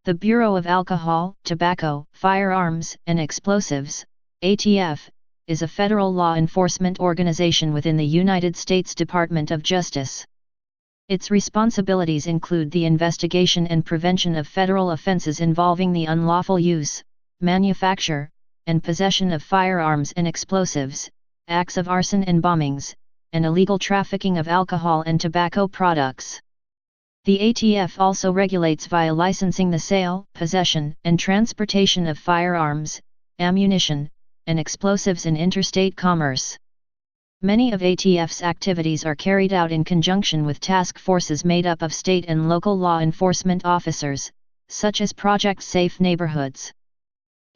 The Bureau of Alcohol, Tobacco, Firearms, and Explosives, ATF, is a federal law enforcement organization within the United States Department of Justice. Its responsibilities include the investigation and prevention of federal offenses involving the unlawful use, manufacture, and possession of firearms and explosives, acts of arson and bombings, and illegal trafficking of alcohol and tobacco products. The ATF also regulates via licensing the sale, possession, and transportation of firearms, ammunition, and explosives in interstate commerce. Many of ATF's activities are carried out in conjunction with task forces made up of state and local law enforcement officers, such as Project Safe Neighborhoods.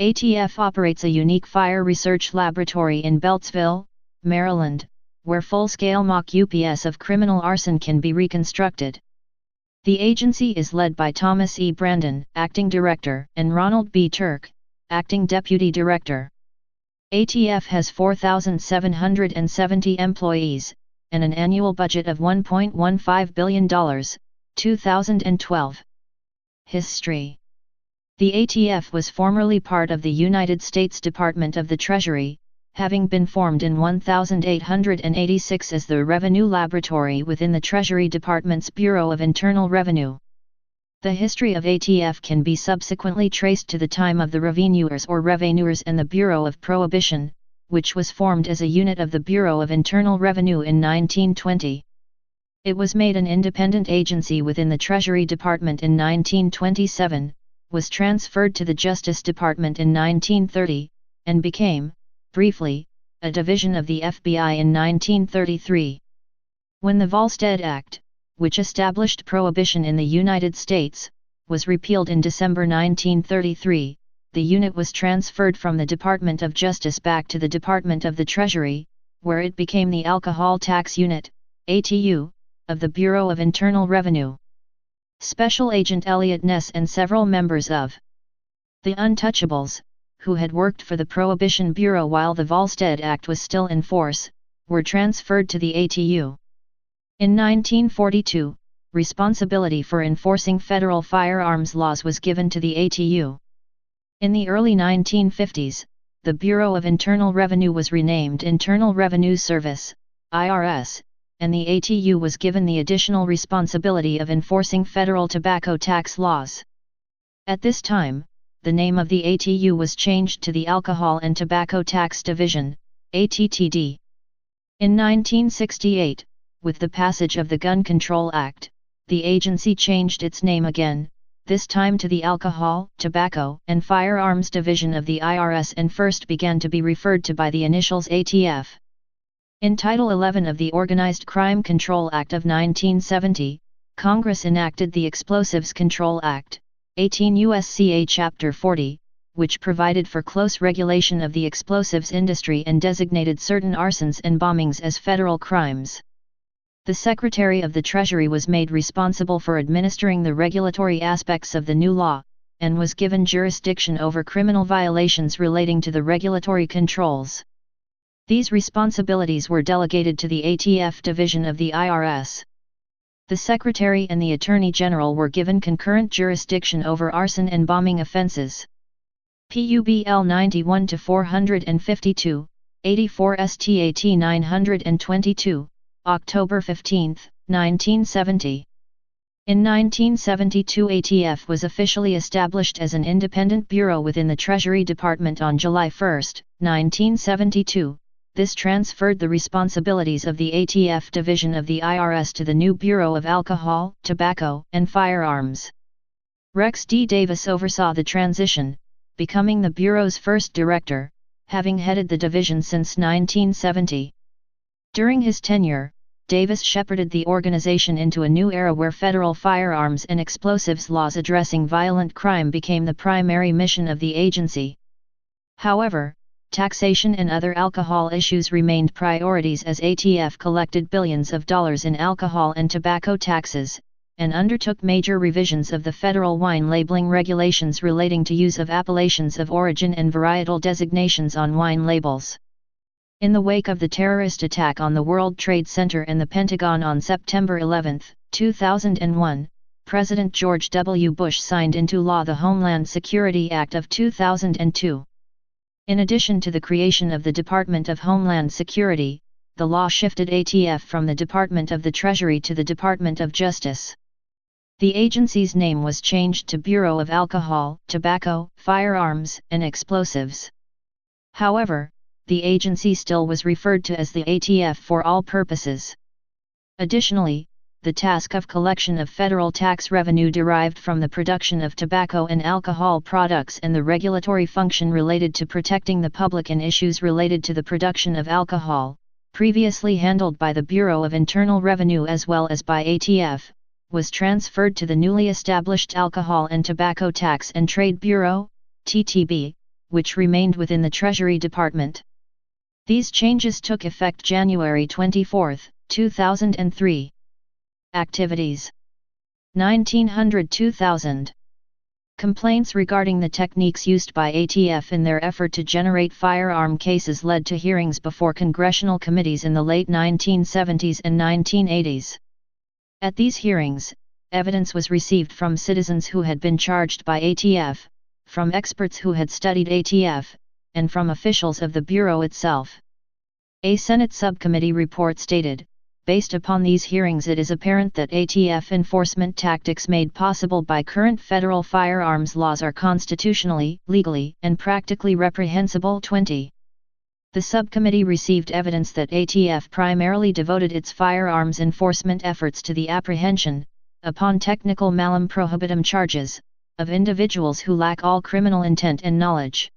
ATF operates a unique fire research laboratory in Beltsville, Maryland, where full-scale mock UPS of criminal arson can be reconstructed. The agency is led by Thomas E. Brandon, Acting Director, and Ronald B. Turk, Acting Deputy Director. ATF has 4,770 employees, and an annual budget of $1.15 billion, 2012. History. The ATF was formerly part of the United States Department of the Treasury, having been formed in 1886 as the Revenue Laboratory within the Treasury Department's Bureau of Internal Revenue. The history of ATF can be subsequently traced to the time of the Reveneurs or Reveneurs and the Bureau of Prohibition, which was formed as a unit of the Bureau of Internal Revenue in 1920. It was made an independent agency within the Treasury Department in 1927, was transferred to the Justice Department in 1930, and became, briefly, a division of the FBI in 1933. When the Volstead Act, which established prohibition in the United States, was repealed in December 1933, the unit was transferred from the Department of Justice back to the Department of the Treasury, where it became the Alcohol Tax Unit, ATU, of the Bureau of Internal Revenue. Special Agent Elliot Ness and several members of the Untouchables, who had worked for the Prohibition Bureau while the Volstead Act was still in force, were transferred to the ATU. In 1942, responsibility for enforcing federal firearms laws was given to the ATU. In the early 1950s, the Bureau of Internal Revenue was renamed Internal Revenue Service, IRS, and the ATU was given the additional responsibility of enforcing federal tobacco tax laws. At this time, the name of the ATU was changed to the Alcohol and Tobacco Tax Division, ATTD. In 1968, with the passage of the Gun Control Act, the agency changed its name again, this time to the Alcohol, Tobacco, and Firearms Division of the IRS and first began to be referred to by the initials ATF. In Title 11 of the Organized Crime Control Act of 1970, Congress enacted the Explosives Control Act, 18 U.S.C.A. Chapter 40, which provided for close regulation of the explosives industry and designated certain arsons and bombings as federal crimes. The Secretary of the Treasury was made responsible for administering the regulatory aspects of the new law, and was given jurisdiction over criminal violations relating to the regulatory controls. These responsibilities were delegated to the ATF division of the IRS. The Secretary and the Attorney General were given concurrent jurisdiction over arson and bombing offenses. PUBL 91-452, 84 STAT 922, October 15, 1970. In 1972 ATF was officially established as an independent bureau within the Treasury Department on July 1, 1972. This transferred the responsibilities of the ATF division of the IRS to the new Bureau of Alcohol, Tobacco, and Firearms. Rex D. Davis oversaw the transition, becoming the Bureau's first director, having headed the division since 1970. During his tenure, Davis shepherded the organization into a new era where federal firearms and explosives laws addressing violent crime became the primary mission of the agency. However, taxation and other alcohol issues remained priorities as ATF collected billions of dollars in alcohol and tobacco taxes, and undertook major revisions of the federal wine labeling regulations relating to use of appellations of origin and varietal designations on wine labels. In the wake of the terrorist attack on the World Trade Center and the Pentagon on September 11, 2001, President George W. Bush signed into law the Homeland Security Act of 2002. In addition to the creation of the Department of Homeland Security, the law shifted ATF from the Department of the Treasury to the Department of Justice. The agency's name was changed to Bureau of Alcohol, Tobacco, Firearms, and Explosives. However, the agency still was referred to as the ATF for all purposes. Additionally, the task of collection of federal tax revenue derived from the production of tobacco and alcohol products and the regulatory function related to protecting the public in issues related to the production of alcohol, previously handled by the Bureau of Internal Revenue as well as by ATF, was transferred to the newly established Alcohol and Tobacco Tax and Trade Bureau, TTB, which remained within the Treasury Department. These changes took effect January 24, 2003. Activities 1900–2000. Complaints regarding the techniques used by ATF in their effort to generate firearm cases led to hearings before congressional committees in the late 1970s and 1980s. At these hearings, evidence was received from citizens who had been charged by ATF, from experts who had studied ATF, and from officials of the Bureau itself. A Senate subcommittee report stated, based upon these hearings it is apparent that ATF enforcement tactics made possible by current federal firearms laws are constitutionally, legally, and practically reprehensible. 20. The subcommittee received evidence that ATF primarily devoted its firearms enforcement efforts to the apprehension, upon technical malum prohibitum charges, of individuals who lack all criminal intent and knowledge.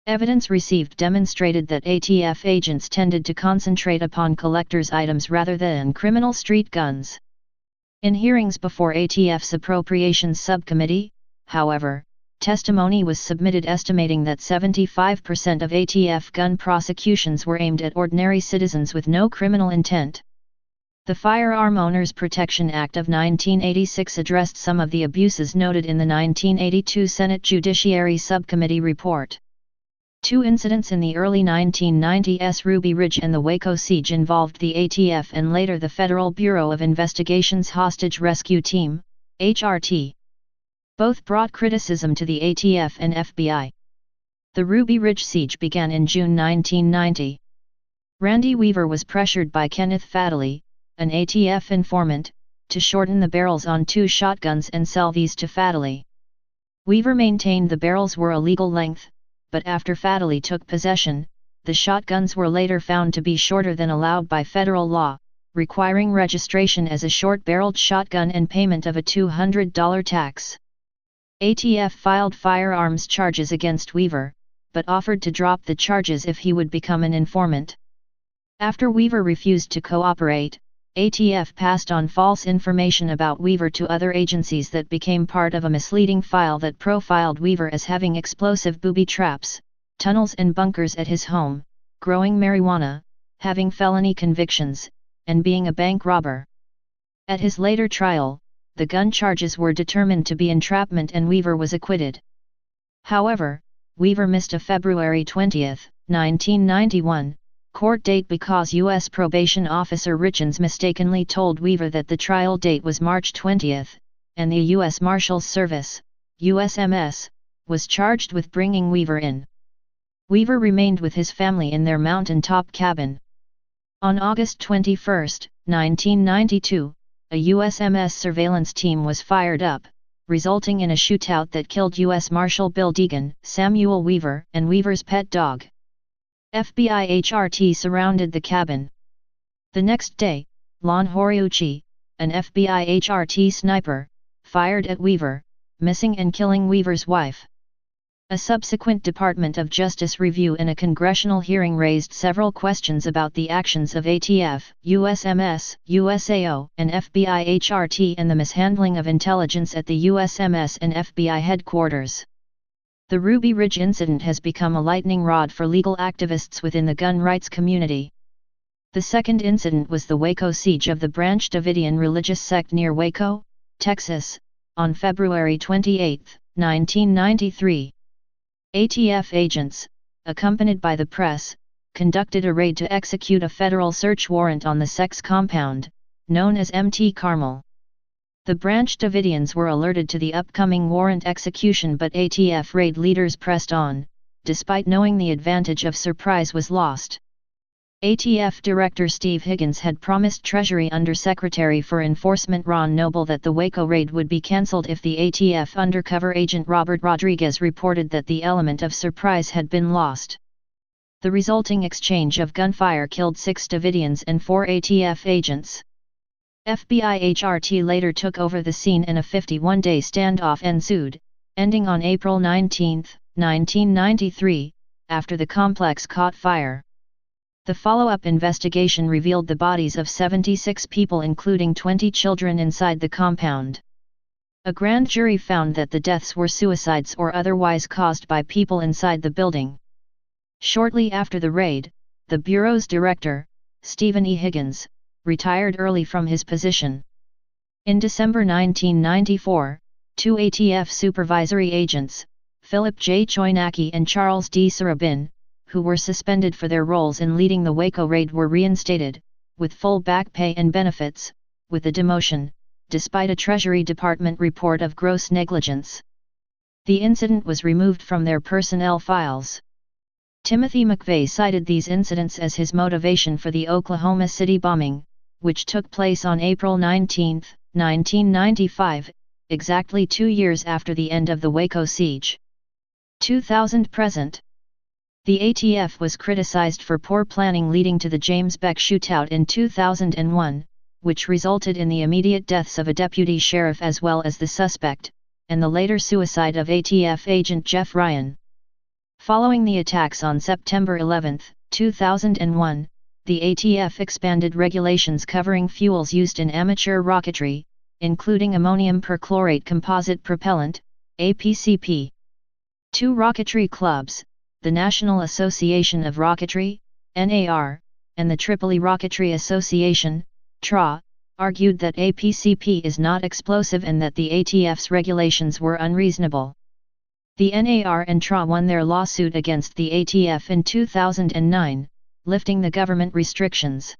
Evidence received demonstrated that ATF agents tended to concentrate upon collectors' items rather than criminal street guns. In hearings before ATF's Appropriations Subcommittee, however, testimony was submitted estimating that 75% of ATF gun prosecutions were aimed at ordinary citizens with no criminal intent. The Firearm Owners Protection Act of 1986 addressed some of the abuses noted in the 1982 Senate Judiciary Subcommittee report. Two incidents in the early 1990s Ruby Ridge and the Waco siege involved the ATF and later the Federal Bureau of Investigation's Hostage Rescue Team, HRT. Both brought criticism to the ATF and FBI. The Ruby Ridge siege began in June 1990. Randy Weaver was pressured by Kenneth Fadley, an ATF informant, to shorten the barrels on two shotguns and sell these to Fadley. Weaver maintained the barrels were a legal length, but after Fadley took possession, the shotguns were later found to be shorter than allowed by federal law, requiring registration as a short-barreled shotgun and payment of a $200 tax. ATF filed firearms charges against Weaver, but offered to drop the charges if he would become an informant. After Weaver refused to cooperate, ATF passed on false information about Weaver to other agencies that became part of a misleading file that profiled Weaver as having explosive booby traps, tunnels and bunkers at his home, growing marijuana, having felony convictions, and being a bank robber. At his later trial, the gun charges were determined to be entrapment and Weaver was acquitted. However, Weaver missed a February 20, 1991, court date because U.S. Probation Officer Richens mistakenly told Weaver that the trial date was March 20, and the U.S. Marshals Service, USMS, was charged with bringing Weaver in. Weaver remained with his family in their mountaintop cabin. On August 21, 1992, a USMS surveillance team was fired up, resulting in a shootout that killed U.S. Marshal Bill Deegan, Samuel Weaver, and Weaver's pet dog. FBI HRT surrounded the cabin. The next day, Lon Horiuchi, an FBI HRT sniper, fired at Weaver, missing and killing Weaver's wife. A subsequent Department of Justice review in a congressional hearing raised several questions about the actions of ATF, USMS, USAO, and FBI HRT and the mishandling of intelligence at the USMS and FBI headquarters. The Ruby Ridge incident has become a lightning rod for legal activists within the gun rights community. The second incident was the Waco siege of the Branch Davidian religious sect near Waco, Texas, on February 28, 1993. ATF agents, accompanied by the press, conducted a raid to execute a federal search warrant on the sex compound, known as MT Carmel. The Branch Davidians were alerted to the upcoming warrant execution, but ATF raid leaders pressed on, despite knowing the advantage of surprise was lost. ATF Director Steve Higgins had promised Treasury Undersecretary for Enforcement Ron Noble that the Waco raid would be cancelled if the ATF undercover agent Robert Rodriguez reported that the element of surprise had been lost. The resulting exchange of gunfire killed 6 Davidians and 4 ATF agents. FBI HRT later took over the scene and a 51-day standoff ensued, ending on April 19, 1993, after the complex caught fire. The follow-up investigation revealed the bodies of 76 people, including 20 children, inside the compound. A grand jury found that the deaths were suicides or otherwise caused by people inside the building. Shortly after the raid, the Bureau's director, Stephen E. Higgins, retired early from his position. In December 1994, 2 ATF supervisory agents, Philip J. Choynacki and Charles D. Sarabin, who were suspended for their roles in leading the Waco raid, were reinstated, with full back pay and benefits, with a demotion, despite a Treasury Department report of gross negligence. The incident was removed from their personnel files. Timothy McVeigh cited these incidents as his motivation for the Oklahoma City bombing, which took place on April 19, 1995, exactly 2 years after the end of the Waco siege. 2000-present. The ATF was criticized for poor planning, leading to the James Beck shootout in 2001, which resulted in the immediate deaths of a deputy sheriff as well as the suspect, and the later suicide of ATF agent Jeff Ryan. Following the attacks on September 11, 2001, the ATF expanded regulations covering fuels used in amateur rocketry, including ammonium perchlorate composite propellant, APCP. 2 rocketry clubs, the National Association of Rocketry, NAR, and the Tripoli Rocketry Association, TRA, argued that APCP is not explosive and that the ATF's regulations were unreasonable. The NAR and TRA won their lawsuit against the ATF in 2009, lifting the government restrictions.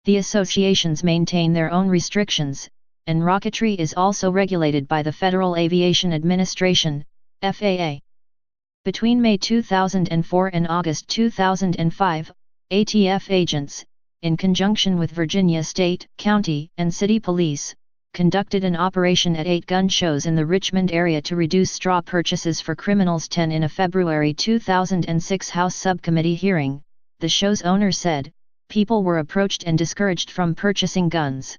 The associations maintain their own restrictions, and rocketry is also regulated by the Federal Aviation Administration, FAA. Between May 2004 and August 2005, ATF agents, in conjunction with Virginia State, County, and City Police, conducted an operation at 8 gun shows in the Richmond area to reduce straw purchases for criminals. In a February 2006 House Subcommittee hearing, the show's owner said, people were approached and discouraged from purchasing guns.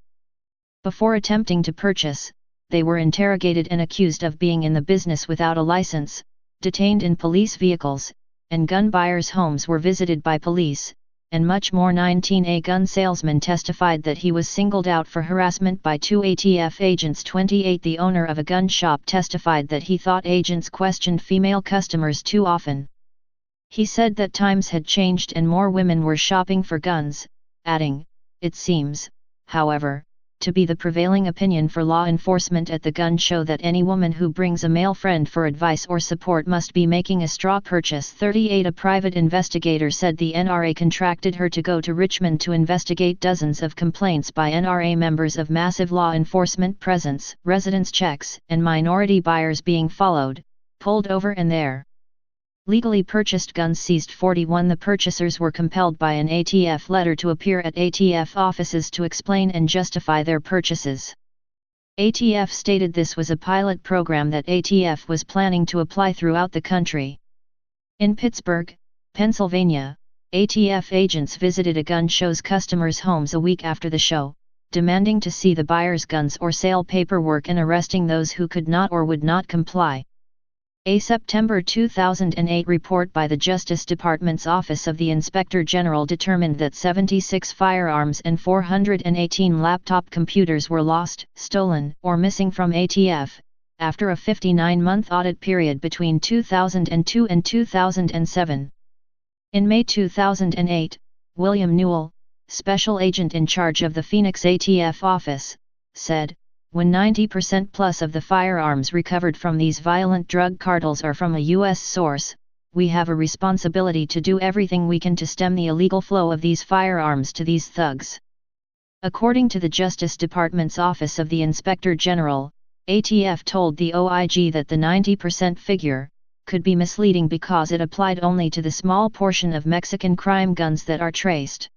Before attempting to purchase, they were interrogated and accused of being in the business without a license, detained in police vehicles, and gun buyers' homes were visited by police, and much more. 19A gun salesman testified that he was singled out for harassment by 2 ATF agents. 28 The owner of a gun shop testified that he thought agents questioned female customers too often. He said that times had changed and more women were shopping for guns, adding, "It seems, however, to be the prevailing opinion for law enforcement at the gun show that any woman who brings a male friend for advice or support must be making a straw purchase." 38 A private investigator said the NRA contracted her to go to Richmond to investigate dozens of complaints by NRA members of massive law enforcement presence, residence checks, and minority buyers being followed, pulled over and their legally purchased guns seized. 41 The purchasers were compelled by an ATF letter to appear at ATF offices to explain and justify their purchases. ATF stated this was a pilot program that ATF was planning to apply throughout the country. In Pittsburgh, Pennsylvania, ATF agents visited a gun show's customers' homes a week after the show, demanding to see the buyer's guns or sale paperwork and arresting those who could not or would not comply. A September 2008 report by the Justice Department's Office of the Inspector General determined that 76 firearms and 418 laptop computers were lost, stolen, or missing from ATF, after a 59-month audit period between 2002 and 2007. In May 2008, William Newell, special agent in charge of the Phoenix ATF office, said, "When 90% plus of the firearms recovered from these violent drug cartels are from a U.S. source, we have a responsibility to do everything we can to stem the illegal flow of these firearms to these thugs." According to the Justice Department's Office of the Inspector General, ATF told the OIG that the 90% figure could be misleading because it applied only to the small portion of Mexican crime guns that are traced.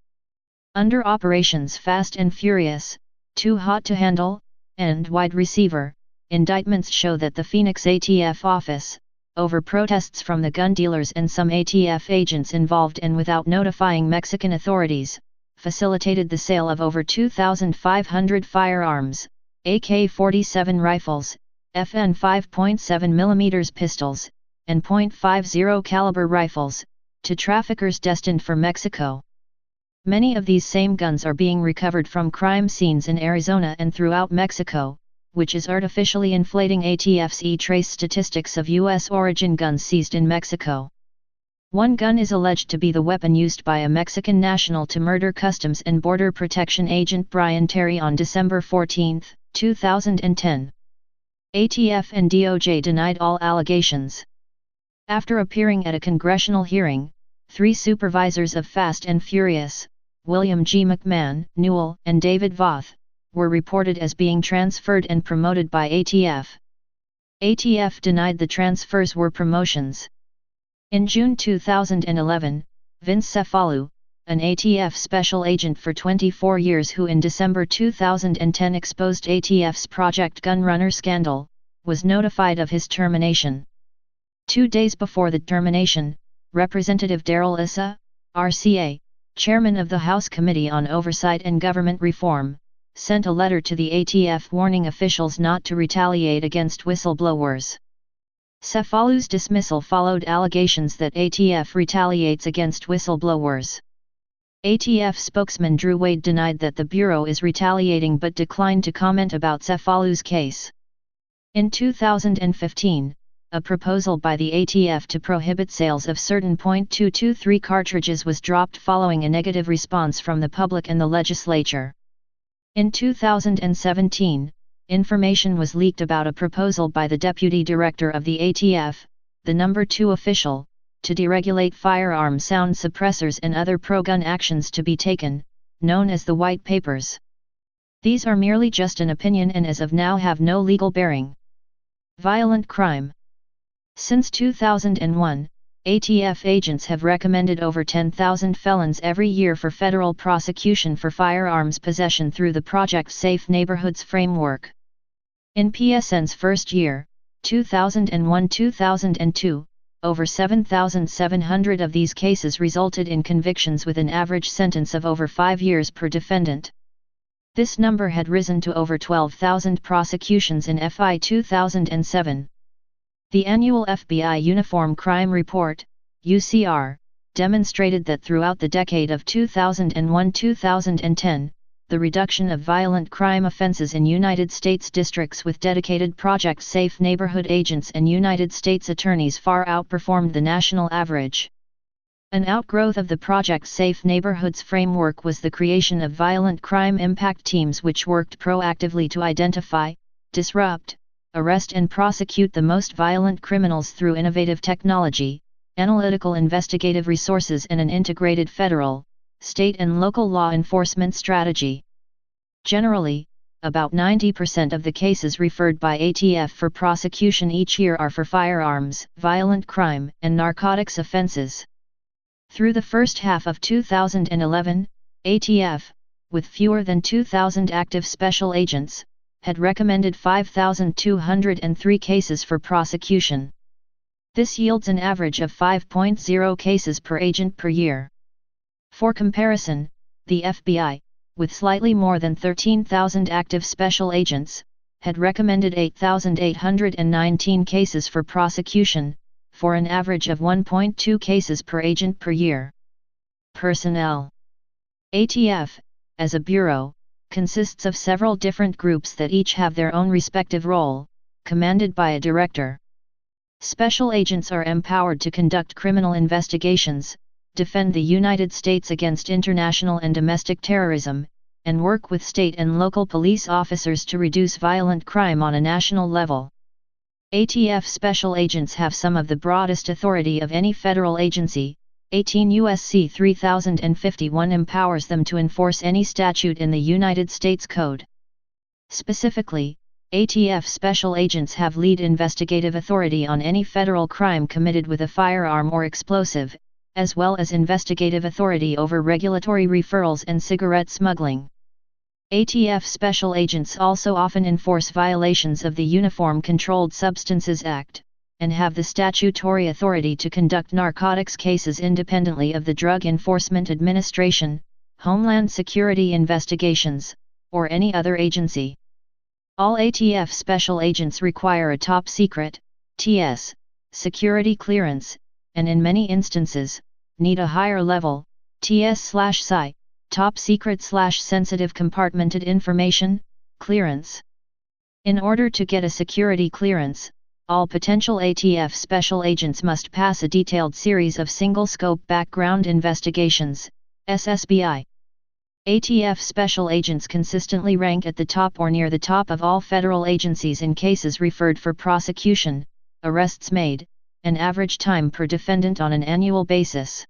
Under Operations Fast and Furious, Too Hot to Handle, and Wide Receiver, indictments show that the Phoenix ATF office, over protests from the gun dealers and some ATF agents involved and without notifying Mexican authorities, facilitated the sale of over 2,500 firearms, AK-47 rifles, FN 5.7mm pistols, and .50 caliber rifles, to traffickers destined for Mexico. Many of these same guns are being recovered from crime scenes in Arizona and throughout Mexico, which is artificially inflating ATF's E-Trace statistics of U.S. origin guns seized in Mexico. One gun is alleged to be the weapon used by a Mexican national to murder Customs and Border Protection agent Brian Terry on December 14, 2010. ATF and DOJ denied all allegations. After appearing at a congressional hearing, 3 supervisors of Fast and Furious, William G. McMahon, Newell, and David Voth, were reported as being transferred and promoted by ATF. ATF denied the transfers were promotions. In June 2011, Vince Cefalu, an ATF special agent for 24 years who in December 2010 exposed ATF's Project Gunrunner scandal, was notified of his termination. 2 days before the termination, Representative Darrell Issa, RCA, chairman of the House Committee on Oversight and Government Reform, sent a letter to the ATF warning officials not to retaliate against whistleblowers. Cefalu's dismissal followed allegations that ATF retaliates against whistleblowers. ATF spokesman Drew Wade denied that the Bureau is retaliating but declined to comment about Cefalu's case. In 2015, a proposal by the ATF to prohibit sales of certain .223 cartridges was dropped following a negative response from the public and the legislature. In 2017, information was leaked about a proposal by the Deputy Director of the ATF, the No. 2 official, to deregulate firearm sound suppressors and other pro-gun actions to be taken, known as the White Papers. These are merely just an opinion and as of now have no legal bearing. Violent crime. Since 2001, ATF agents have recommended over 10,000 felons every year for federal prosecution for firearms possession through the Project Safe Neighborhoods framework. In PSN's first year, 2001-2002, over 7,700 of these cases resulted in convictions with an average sentence of over 5 years per defendant. This number had risen to over 12,000 prosecutions in FY 2007. The annual FBI Uniform Crime Report, UCR, demonstrated that throughout the decade of 2001-2010, the reduction of violent crime offenses in United States districts with dedicated Project Safe Neighborhood agents and United States attorneys far outperformed the national average. An outgrowth of the Project Safe Neighborhoods framework was the creation of violent crime impact teams which worked proactively to identify, disrupt, arrest and prosecute the most violent criminals through innovative technology, analytical investigative resources and an integrated federal, state and local law enforcement strategy. Generally, about 90% of the cases referred by ATF for prosecution each year are for firearms, violent crime, and narcotics offenses. Through the first half of 2011, ATF, with fewer than 2,000 active special agents, had recommended 5,203 cases for prosecution. This yields an average of 5.0 cases per agent per year. For comparison, the FBI, with slightly more than 13,000 active special agents, had recommended 8,819 cases for prosecution, for an average of 1.2 cases per agent per year. Personnel. ATF, as a bureau, consists of several different groups that each have their own respective role, commanded by a director. Special agents are empowered to conduct criminal investigations, defend the United States against international and domestic terrorism, and work with state and local police officers to reduce violent crime on a national level. ATF special agents have some of the broadest authority of any federal agency, 18 U.S.C. 3051 empowers them to enforce any statute in the United States Code. Specifically, ATF special agents have lead investigative authority on any federal crime committed with a firearm or explosive, as well as investigative authority over regulatory referrals and cigarette smuggling. ATF special agents also often enforce violations of the Uniform Controlled Substances Act, and have the statutory authority to conduct narcotics cases independently of the Drug Enforcement Administration, Homeland Security Investigations, or any other agency. All ATF special agents require a top secret, TS, security clearance, and in many instances, need a higher level, TS/SI, top secret/sensitive compartmented information, clearance. In order to get a security clearance, all potential ATF special agents must pass a detailed series of single-scope background investigations, SSBI. ATF special agents consistently rank at the top or near the top of all federal agencies in cases referred for prosecution, arrests made, and average time per defendant on an annual basis.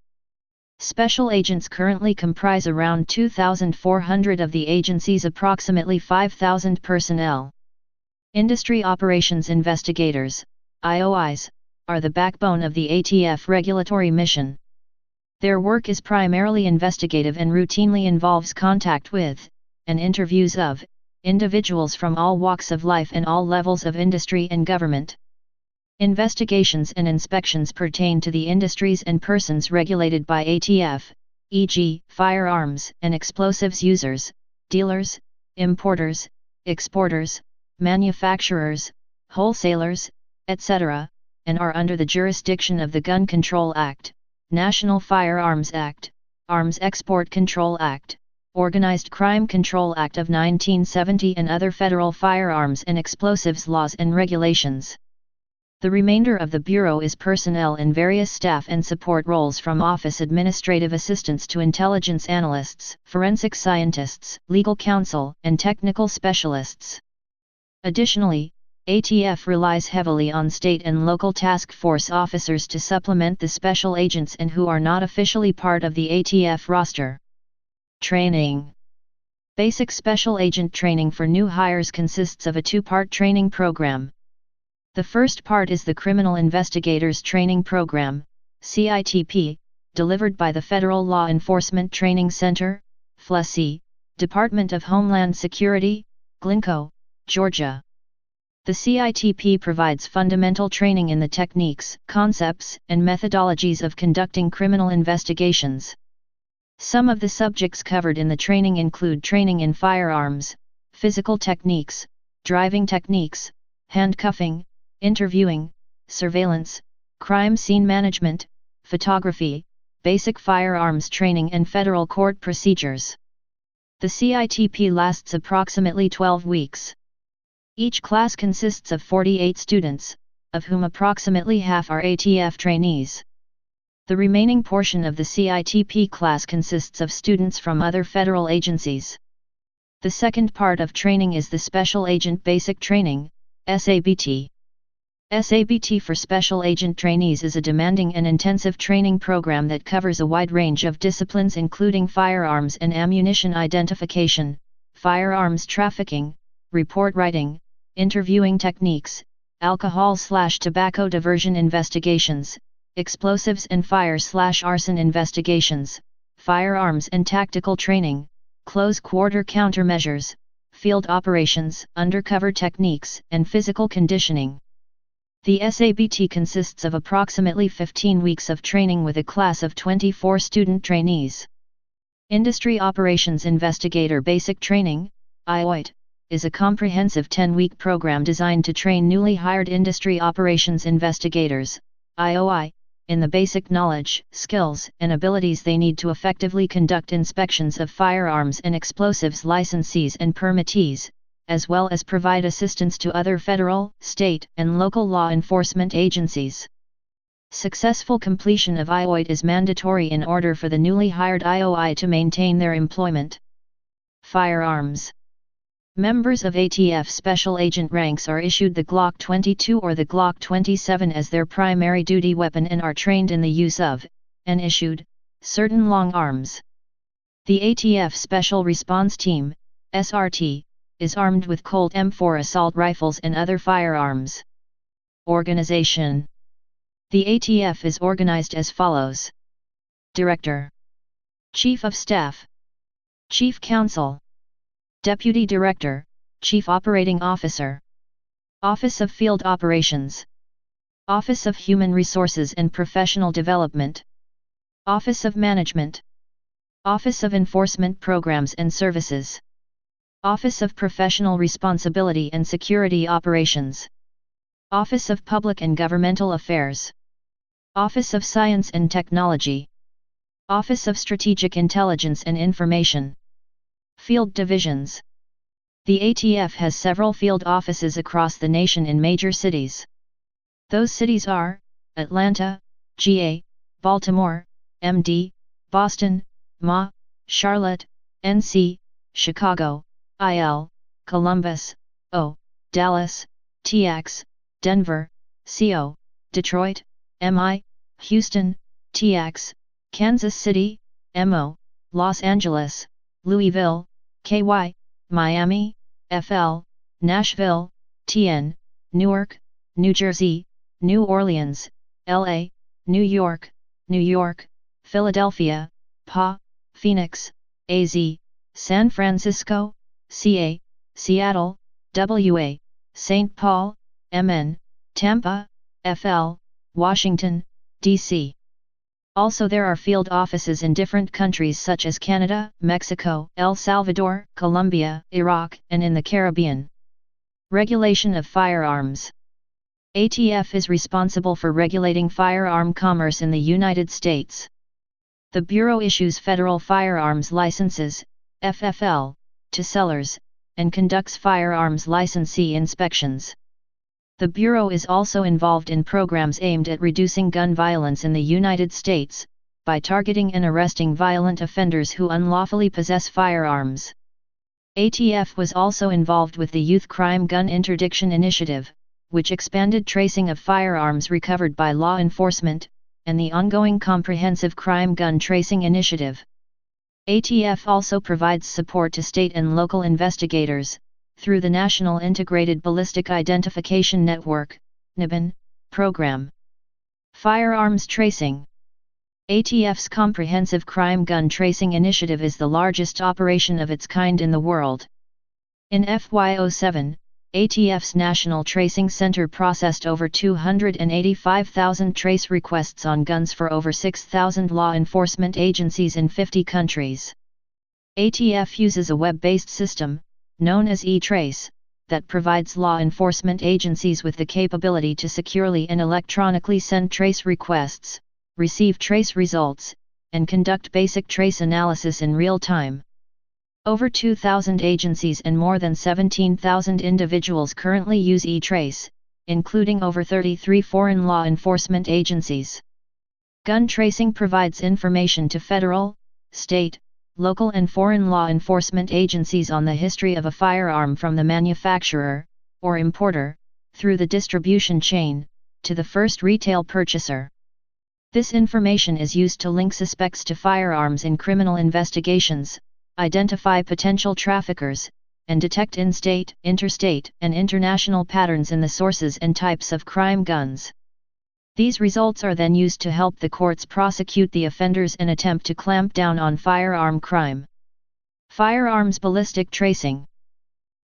Special agents currently comprise around 2,400 of the agency's approximately 5,000 personnel. Industry Operations Investigators, IOIs, are the backbone of the ATF regulatory mission. Their work is primarily investigative and routinely involves contact with, and interviews of, individuals from all walks of life and all levels of industry and government. Investigations and inspections pertain to the industries and persons regulated by ATF, e.g., firearms and explosives users, dealers, importers, exporters, manufacturers, wholesalers, etc., and are under the jurisdiction of the Gun Control Act, National Firearms Act, Arms Export Control Act, Organized Crime Control Act of 1970 and other federal firearms and explosives laws and regulations. The remainder of the Bureau is personnel in various staff and support roles from office administrative assistants to intelligence analysts, forensic scientists, legal counsel, and technical specialists. Additionally, ATF relies heavily on state and local task force officers to supplement the special agents and who are not officially part of the ATF roster. Training. Basic special agent training for new hires consists of a two-part training program. The first part is the Criminal Investigators Training Program, CITP, delivered by the Federal Law Enforcement Training Center, FLESI, Department of Homeland Security, Glencoe, Georgia. The CITP provides fundamental training in the techniques, concepts, and methodologies of conducting criminal investigations. Some of the subjects covered in the training include training in firearms, physical techniques, driving techniques, handcuffing, interviewing, surveillance, crime scene management, photography, basic firearms training and federal court procedures. The CITP lasts approximately 12 weeks. Each class consists of 48 students, of whom approximately half are ATF trainees. The remaining portion of the CITP class consists of students from other federal agencies. The second part of training is the Special Agent Basic Training, SABT. SABT for Special Agent Trainees is a demanding and intensive training program that covers a wide range of disciplines including firearms and ammunition identification, firearms trafficking, report writing, interviewing techniques, alcohol/tobacco diversion investigations, explosives and fire/arson investigations, firearms and tactical training, close-quarter countermeasures, field operations, undercover techniques, and physical conditioning. The SABT consists of approximately 15 weeks of training with a class of 24 student trainees. Industry Operations Investigator Basic Training, IOIT, is a comprehensive 10-week program designed to train newly hired industry operations investigators, IOI, in the basic knowledge, skills, and abilities they need to effectively conduct inspections of firearms and explosives licensees and permittees, as well as provide assistance to other federal, state, and local law enforcement agencies. Successful completion of IOIT is mandatory in order for the newly hired IOI to maintain their employment. Firearms. Members of ATF Special Agent ranks are issued the Glock 22 or the Glock 27 as their primary duty weapon and are trained in the use of, and issued certain long arms. The ATF Special Response Team, SRT, is armed with Colt M4 assault rifles and other firearms. Organization. The ATF is organized as follows: Director, Chief of Staff, Chief Counsel, Deputy Director, Chief Operating Officer, Office of Field Operations, Office of Human Resources and Professional Development, Office of Management, Office of Enforcement Programs and Services, Office of Professional Responsibility and Security Operations, Office of Public and Governmental Affairs, Office of Science and Technology, Office of Strategic Intelligence and Information. Field Divisions. The ATF has several field offices across the nation in major cities. Those cities are Atlanta, GA, Baltimore, MD, Boston, MA, Charlotte, NC, Chicago, IL, Columbus, O, Dallas, TX, Denver, CO, Detroit, MI, Houston, TX, Kansas City, MO, Los Angeles, Louisville, KY, Miami, FL, Nashville, TN, Newark, New Jersey, New Orleans, LA, New York, Philadelphia, PA, Phoenix, AZ, San Francisco, CA, Seattle, WA, St. Paul, MN, Tampa, FL, Washington, DC. Also there are field offices in different countries such as Canada, Mexico, El Salvador, Colombia, Iraq, and in the Caribbean. Regulation of firearms. ATF is responsible for regulating firearm commerce in the United States. The Bureau issues federal firearms licenses, FFL, to sellers, and conducts firearms licensee inspections. The Bureau is also involved in programs aimed at reducing gun violence in the United States, by targeting and arresting violent offenders who unlawfully possess firearms. ATF was also involved with the Youth Crime Gun Interdiction Initiative, which expanded tracing of firearms recovered by law enforcement, and the ongoing Comprehensive Crime Gun Tracing Initiative. ATF also provides support to state and local investigators, through the National Integrated Ballistic Identification Network, NIBIN, program. Firearms Tracing. ATF's Comprehensive Crime Gun Tracing Initiative is the largest operation of its kind in the world. In FY07, ATF's National Tracing Center processed over 285,000 trace requests on guns for over 6,000 law enforcement agencies in 50 countries. ATF uses a web-based system, known as eTrace, that provides law enforcement agencies with the capability to securely and electronically send trace requests, receive trace results, and conduct basic trace analysis in real time. Over 2,000 agencies and more than 17,000 individuals currently use eTrace, including over 33 foreign law enforcement agencies. Gun tracing provides information to federal, state, local and foreign law enforcement agencies on the history of a firearm from the manufacturer, or importer, through the distribution chain, to the first retail purchaser. This information is used to link suspects to firearms in criminal investigations, identify potential traffickers, and detect in-state, interstate, and international patterns in the sources and types of crime guns. These results are then used to help the courts prosecute the offenders and attempt to clamp down on firearm crime. Firearms Ballistic Tracing.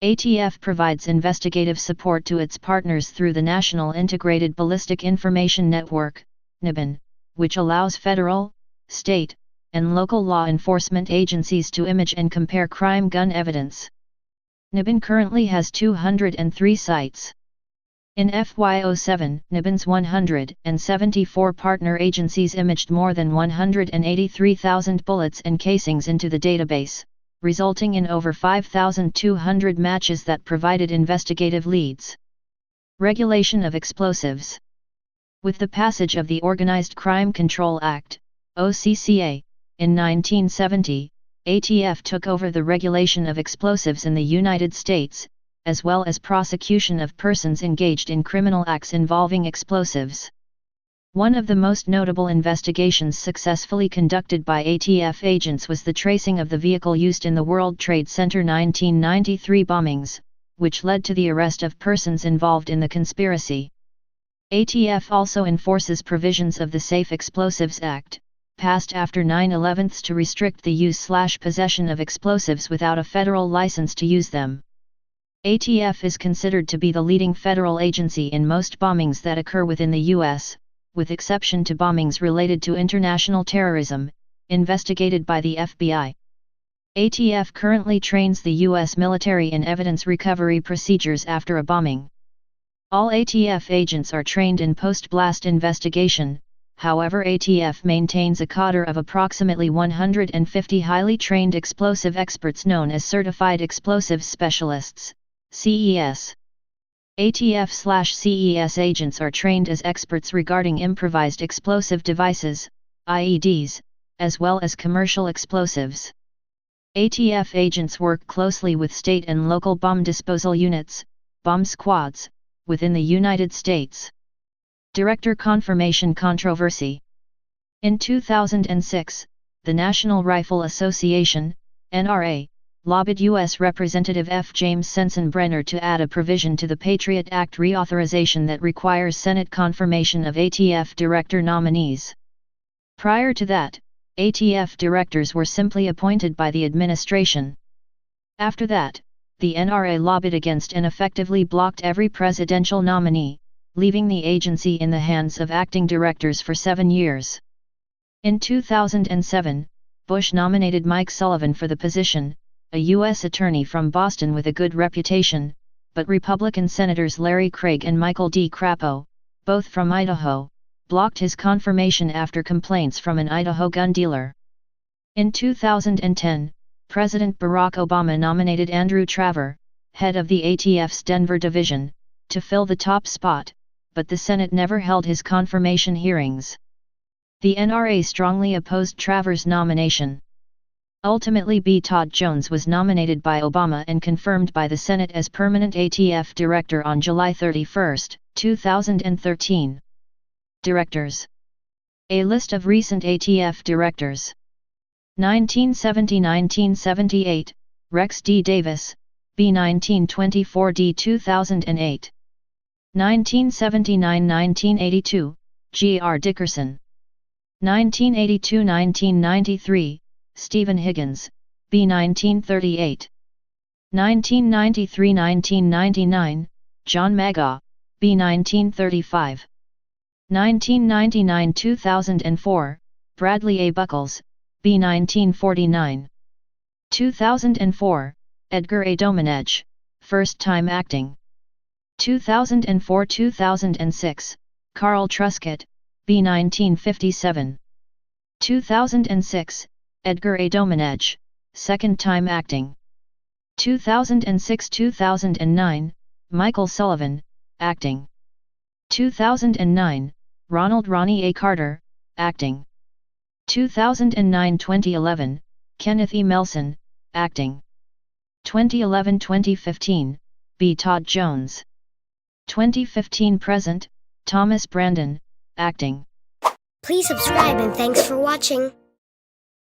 ATF provides investigative support to its partners through the National Integrated Ballistic Information Network, NIBIN, which allows federal, state, and local law enforcement agencies to image and compare crime gun evidence. NIBIN currently has 203 sites. In FY07, NIBIN's 174 partner agencies imaged more than 183,000 bullets and casings into the database, resulting in over 5,200 matches that provided investigative leads. Regulation of explosives. With the passage of the Organized Crime Control Act, OCCA, in 1970, ATF took over the regulation of explosives in the United States, as well as prosecution of persons engaged in criminal acts involving explosives. One of the most notable investigations successfully conducted by ATF agents was the tracing of the vehicle used in the World Trade Center 1993 bombings, which led to the arrest of persons involved in the conspiracy. ATF also enforces provisions of the Safe Explosives Act, passed after 9/11 to restrict the use/possession of explosives without a federal license to use them. ATF is considered to be the leading federal agency in most bombings that occur within the U.S., with exception to bombings related to international terrorism, investigated by the FBI. ATF currently trains the U.S. military in evidence recovery procedures after a bombing. All ATF agents are trained in post-blast investigation, however ATF maintains a cadre of approximately 150 highly trained explosive experts known as Certified Explosives Specialists, CES. ATF/CES agents are trained as experts regarding improvised explosive devices, IEDs, as well as commercial explosives. ATF agents work closely with state and local bomb disposal units, bomb squads, within the United States. Director confirmation controversy. In 2006, the National Rifle Association, NRA, lobbied U.S. Representative F. James Sensenbrenner to add a provision to the Patriot Act reauthorization that requires Senate confirmation of ATF director nominees. Prior to that, ATF directors were simply appointed by the administration. After that, the NRA lobbied against and effectively blocked every presidential nominee, leaving the agency in the hands of acting directors for 7 years. In 2007, Bush nominated Mike Sullivan for the position, a U.S. attorney from Boston with a good reputation, but Republican Senators Larry Craig and Michael D. Crapo, both from Idaho, blocked his confirmation after complaints from an Idaho gun dealer. In 2010, President Barack Obama nominated Andrew Traver, head of the ATF's Denver division, to fill the top spot, but the Senate never held his confirmation hearings. The NRA strongly opposed Traver's nomination. Ultimately, B. Todd Jones was nominated by Obama and confirmed by the Senate as permanent ATF director on July 31, 2013. Directors. A list of recent ATF directors. 1970–1978, Rex D. Davis, B. 1924–D. 2008. 1979–1982, G. R. Dickerson. 1982–1993, Stephen Higgins, B. 1938. 1993–1999, John Magaw, B. 1935. 1999–2004, Bradley A. Buckles, B. 1949. 2004, Edgar A. Domenech, first time acting. 2004–2006, Carl Truscott, B. 1957. 2006, Edgar A. Domenech, second time acting. 2006–2009, Michael Sullivan, acting. 2009, Ronald Ronnie A. Carter, acting. 2009–2011, Kenneth E. Melson, acting. 2011–2015, B. Todd Jones. 2015–present, Thomas Brandon, acting. Please subscribe and thanks for watching.